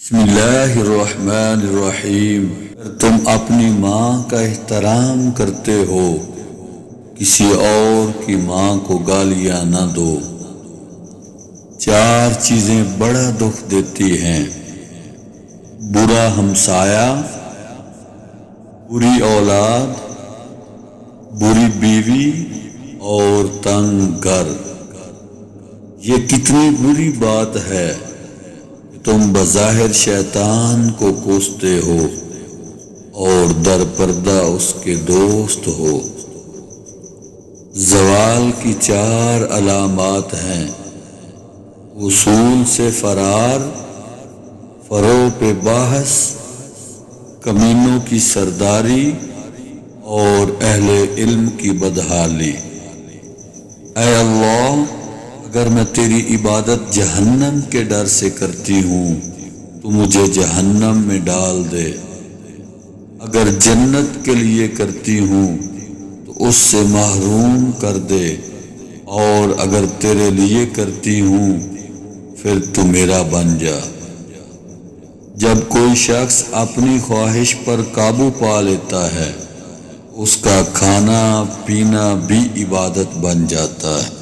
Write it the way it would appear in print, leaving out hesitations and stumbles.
بسم اللہ الرحمن الرحیم۔ اگر تم اپنی ماں کا احترام کرتے ہو، کسی اور کی ماں کو گالیاں نہ دو۔ 4 چیزیں بڑا دکھ دیتی ہیں: برا ہمسایہ، بری اولاد، بری بیوی اور تنگ گھر۔ یہ کتنی بری بات ہے کہ تم بظاہر شیطان کو کوستے ہو اور در پردہ اس کے دوست ہو۔ زوال کی 4 علامات ہیں: اصول سے فرار، فروغ بحث، کمینوں کی سرداری اور اہل علم کی بدحالی۔ اے اللہ، اگر میں تیری عبادت جہنم کے ڈر سے کرتی ہوں تو مجھے جہنم میں ڈال دے، اگر جنت کے لیے کرتی ہوں تو اس سے محروم کر دے، اور اگر تیرے لیے کرتی ہوں پھر تو میرا بن جا۔ جب کوئی شخص اپنی خواہش پر قابو پا لیتا ہے، اس کا کھانا پینا بھی عبادت بن جاتا ہے۔